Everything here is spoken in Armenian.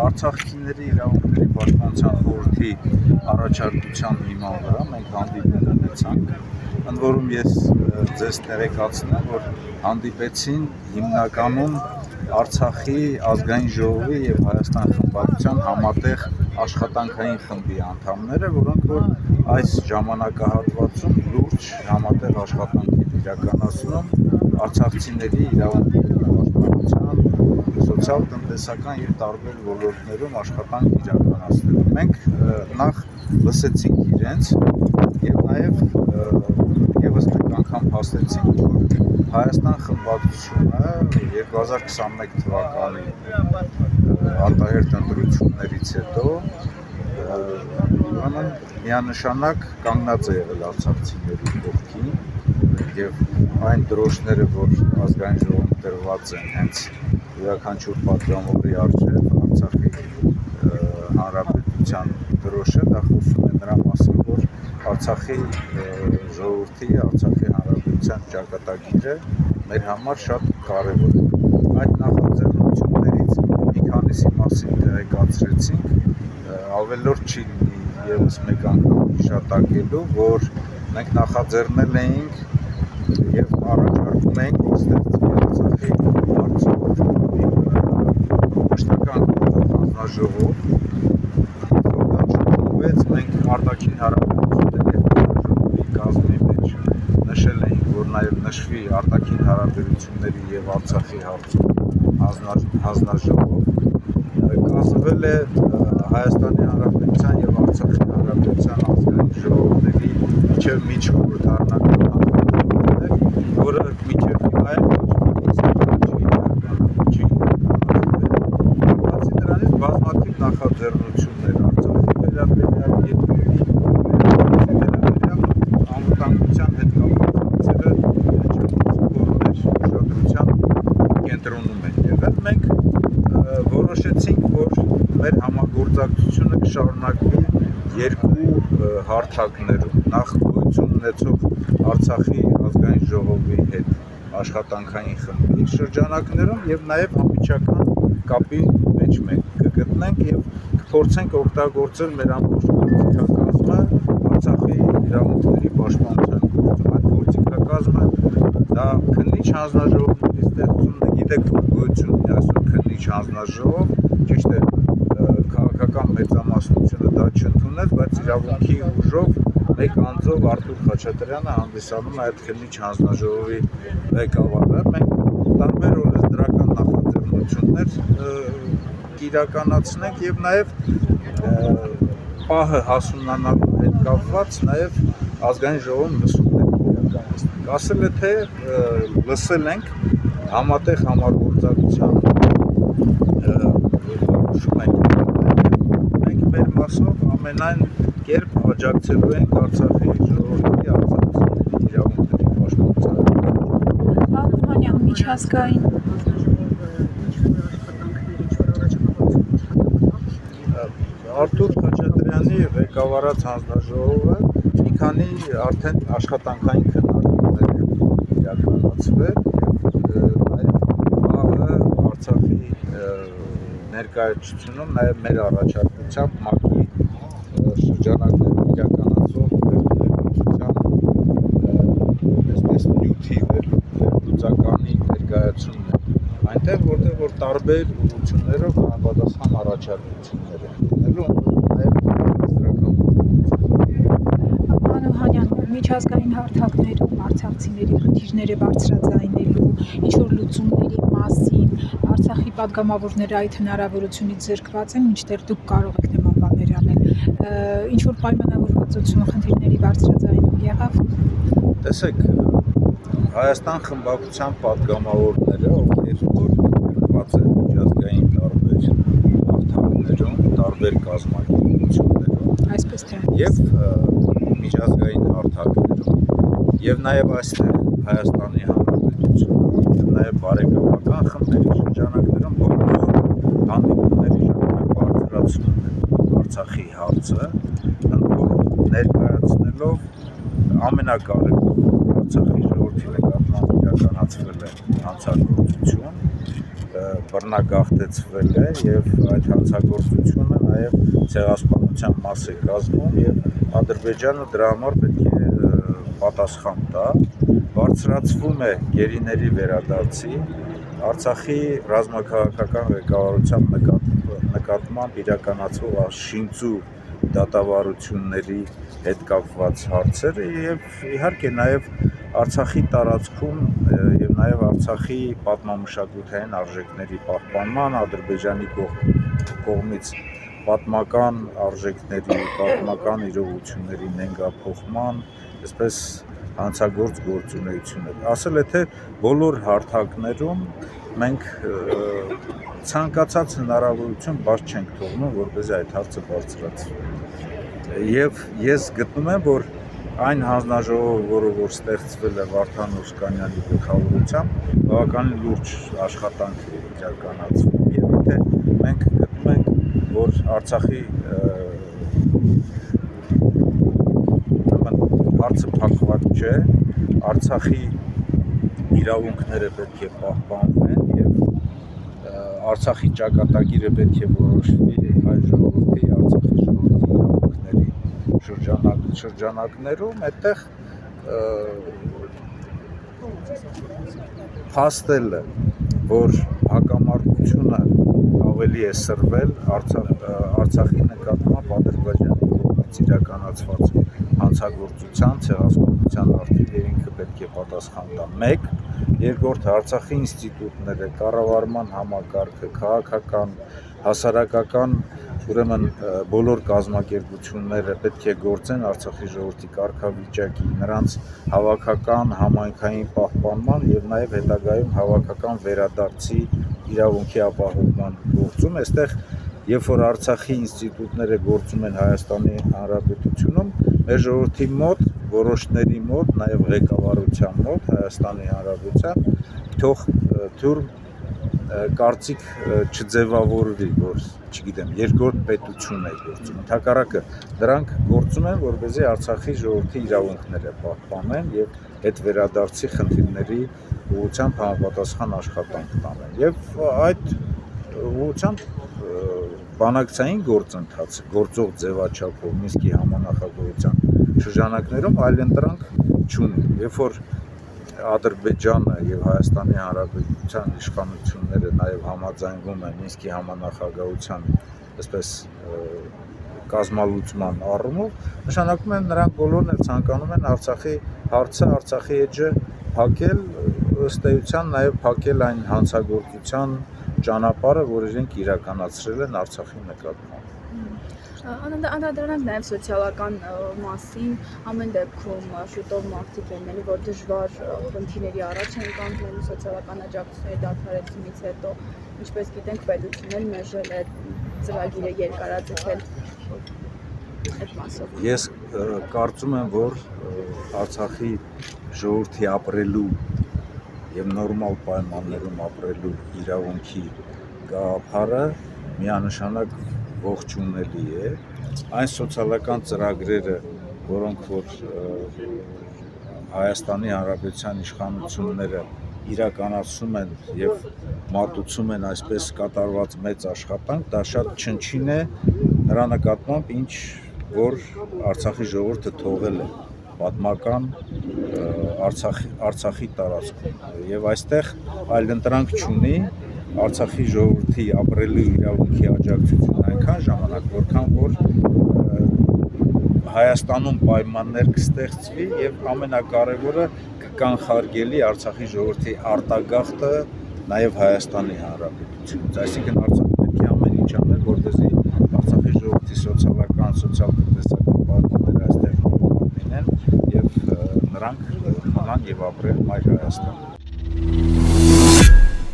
Արցախցիների իրավունքների պաշտպանության խորհրդի առաջարկության հիման վրա մենք հանդիպում ունեցանք, ընդ որում ես ձեզ տեղեկացնեմ, որ հանդիպեցին հիմնականում Արցախի ազգային ժողովի եւ Հայաստան խմբակցության համատեղ աշխատանքային խմբի անդամները, որոնք որ այս ժամանակահատվածում լուրջ համատեղ աշխատանք են իրականացնում արցախցիների իրավունքների պաշտպանության, սոցիալ-տնտեսական եւ տարբեր ոլորտներում աշխատանք իրականացնելու։ Մենք նախ լսեցինք իրենց եւ նաեւ եւս մեկ անգամ հաստեցինք, որ Հայաստան խմբակցությունը 2021 թվականի արտահերթ ընտրություններից հետո միանշանակ կանգնած է եղել արցախցիների կողքին եւ այն դրոշները, որ ազգային ժողովում դրված են հենց յուրաքանչյուր պատգամավորի առջև Արցախի հանրապետության դրոշը, դա խոսում է նրա մասին, որ Արցախի ժողովրդի, Արցախի հանրապետության ճակատագիրը մեր համար շատ կարևոր է։ Այդ նախաձեռնություններից մի քանիսի մասին տեղեկացրեցինք, ավելորդ չի լինի եւս մեկ անգամ հիշատակելու, որ մենք նախաձեռնել էինք եւ առաջարկում էինք, որ ստեղծվի Արցախի հարցով մշտական հանձնաժողով, մենք արտաքին հարաբերությունների հանձնաժողովի կազմի մեջ նշել էինք, որ նաև նշվի արտաքին հարաբերությունների եւ Արցախի հարցով հանձնաժողով, կազմվել է Հայաստանի Հանրապետության եւ Արցախի Հանրապետության ազգային ժողովների միջև միջխորհրդարանական հանձնաժողովներ, որը միջև հիմա է բացի դրանից բազմաթիվ նախաձեռնություններ Արցախի վերաբերյալ անվտանգության հետ կապված ուշադրության կենտրոնում են եղել։ Մենք որոշեցինք, որ մեր համագործակցությունը կշարունակվի երկու հարթակներում։ Նախ գոյություն ունեցող Արցախի ազգային ժողովի հետ աշխատանքային խմբի շրջանակներում եւ նաեւ անմիջական կապի մեջ մենք կգտնենք եւ կփորձենք օգտագործել մեր ամբողջ գործիքակազմը Արցախի իրավունքների պաշտպանության գործում։ Այդ գործիքակազմը դա քննիչ հանձնաժողովների ստեղծումն է, գիտեք, որ գոյություն ունի այսօր քննիչ հանձնաժողով, ճիշտ է, քաղաքական մեծամասնությունը դա չընդունեց, բայց իրավունքի ուժով մեկ անձով Արտուր Խաչատրյանը հանդիսանում է այդ քննիչ հանձնաժողովի ղեկավարը։ Մենք տարբեր օրենսդրական նախաձեռնություններ կիրականացնենք եւ նաեւ պահը հասունանալու հետ կապված նաեւ ազգային ժողովում լսումներ կիրականացնենք։ Ասել է թե լսել ենք համատեղ համագործակցության որոշում ենք, մենք մեր մասով ամենայն կերպ աջակցելու ենք Արցախի ժողովրդի արցախցիների իրավունքների պաշտպանությանը։ Պարոն միջազգային Արտուր Խաչատրյանի ղեկավարած հանձնաժողովը մի քանի արդեն աշխատանքային քննարկումներ են իրականացվել եւ նաեւ Արցախի ներկայացությունում նաեւ մեր առաջարկությամբ ՄԱԿ-ի շրջանակներում իրականացող վերլուծության այսպես նյութի վերլուծականի ներկայացումն է այնտեղ որտեղ որ տարբեր ուղղություններով համապատասխան առաջարկություններ են լինելու նաեւ դրական միջազգային հարթակներում արցախցիների խնդիրները բարձրաձայնելու, ինչ-որ լուծումների մասին, Արցախի պատգամավորները այդ հնարավորությունից զրկված են, մինչդեռ դուք կարող եք նման բաներ անել, ինչ-որ պայմանավորվածություն խնդիրների բարձրաձայնում եղավ։ Տեսեք, Հայաստան խմբակցության պատգամավորները, ովքեր որ զրկված են միջազգային տարբեր հարթակներում, տարբեր կազմակերպություններում, այսպես թե եւ միջազգային հարթակներում եւ նաեւ այստեղ Հայաստանի Հանրապետությունում եւ նաեւ բարեկամական խմբերի շրջանակներում բոլոր հանդիպումների ժամանակ բարձրացնում են Արցախի հարցը, ընդորում ներկայացնելով ամենակարևոր Արցախի ժողովրդի նկատմամբ իրականացվել է հանցագործություն, բռնագաղթեցվել է եւ այդ հանցագործությունը նաեւ ցեղասպանության մաս է կազմում եւ Ադրբեջանը դրա համար պետք է պատասխան տա, բարձրացվում է գերիների վերադարձի, Արցախի ռազմաքաղաքական ղեկավարության նկատմամբ իրականացվող շինծու դատավարությունների հետ կապված հարցերը եւ իհարկե նաեւ Արցախի տարածքում եւ նաեւ Արցախի պատմամշակութային արժեքների պահպանման, Ադրբեջանի կողմից պատմական արժեքների, պատմական իրողությունների նենգափոխման, այսպես հանցագործ գործունեություններ։ Ասել է թե բոլոր հարթակներում մենք ցանկացած հնարավորություն բաց չենք թողնում, որպեսզի այդ հարցը բարձրացվի։ Եվ ես գտնում եմ, որ այն հանձնաժողովը, որը ստեղծվել է Վարդան Օսկանյանի գլխավորությամբ, բավականին լուրջ աշխատանք է իրականացվում եւ եթե մենք գտնում ենք, որ Արցախի հարցը փակված չէ, Արցախի իրավունքները պետք է պահպանվեն եւ Արցախի ճակատագիրը պետք է որոշվի հայ ժողովրդի, Արցախի ժողովրդի իրավունքների շրջանակներում, այդտեղ փաստել է, որ հակամարտությունը ավելի է սրվել Արցախի նկատմամբ Ադրբեջանի կողմից իրականացված հանցագործության, ցեղասպանության արդիվ եւ ինքը պետք է պատասխան տա։ 1. Երկրորդ Արցախի ինստիտուտները, կառավարման համակարգը, քաղաքական, հասարակական, ուրեմն բոլոր կազմակերպությունները պետք է գործեն Արցախի ժողովրդի կարգավիճակի, նրանց հավաքական, համայնքային պահպանման եւ նաեւ հետագայում հավաքական վերադարձի իրավունքի ապահովման գործում։ Այստեղ երբ որ Արցախի ինստիտուտները գործում են Հայաստանի Հանրապետությունում, մեր ժողովրդի մոտ, որոշների մոտ, նաև ղեկավարության մոտ Հայաստանի Հանրապետության թող կարծիք չձևավորվի, որ, չգիտեմ, երկրորդ պետություն է գործում։ Ընդհակառակը դրանք գործում են, որպեսզի Արցախի ժողովրդի իրավունքները պահպանեն եւ այդ վերադարձի խնդիրների ուղղությամբ համապատասխան աշխատանք տանեն։ Եվ այդ ուղղությամբ բանակցային գործընթացը գործող ձևաչափով Մինսկի համանախագահության շրջանակներում այլընտրանք չունի։ Երբ որ Ադրբեջանը եւ Հայաստանի Հանրապետության իշխանությունները նաեւ համաձայնվում են Մինսկի համանախագահության, այսպես կազմալուծման առումով, նշանակում է նրանք բոլորն էլ ցանկանում են Արցախի հարցը, Արցախի էջը փակել, ըստ էության նաեւ փակել այն հանցագործության ճանապարհը, որ իրենք իրականացրել են Արցախի նկատմամբ։ Անդրադառնանք նաև սոցիալական մասին, ամեն դեպքում շուտով մարդիկ են ելի, որ դժվար խնդիրների առաջ են կանգնելու սոցիալական աջակցությունների դադարեցումից հետո, ինչպես գիտենք, պետությունն էլ մերժել է ծրագիրը երկարաձգել այդ մասով։ Ես կարծում եմ, որ Արցախի ժողովրդի ապրելու եւ նորմալ պայմաններում ապրելու իրավունքի գաղափարը միանշանակ ողջունելի է, այն սոցիալական ծրագրերը, որոնք որ Հայաստանի Հանրապետության իշխանությունները իրականացնում են եւ մատուցում են այսպես կատարված մեծ աշխատանք, դա շատ չնչին է նրա նկատմամբ, ինչ որ Արցախի ժողովուրդը թողել է պատմական Արցախի տարածքում եւ այստեղ այլընտրանք չունի Արցախի ժողովրդի ապրելու իրավունքի աջակցություն այնքան ժամանակ, որքան որ Հայաստանում պայմաններ կստեղծվի եւ ամենակարևորը կկանխարգելի Արցախի ժողովրդի արտագաղթը նաեւ Հայաստանի Հանրապետությունից։ Այսինքն Արցախը պետք է ամեն ինչ անել, որպեսզի Արցախի ժողովրդի սոցիալական, սոցիալ-տնտեսական պատմությունները այստեղ լինեն եւ նրանք մնան եւ ապրեն Մայր Հայաստանում։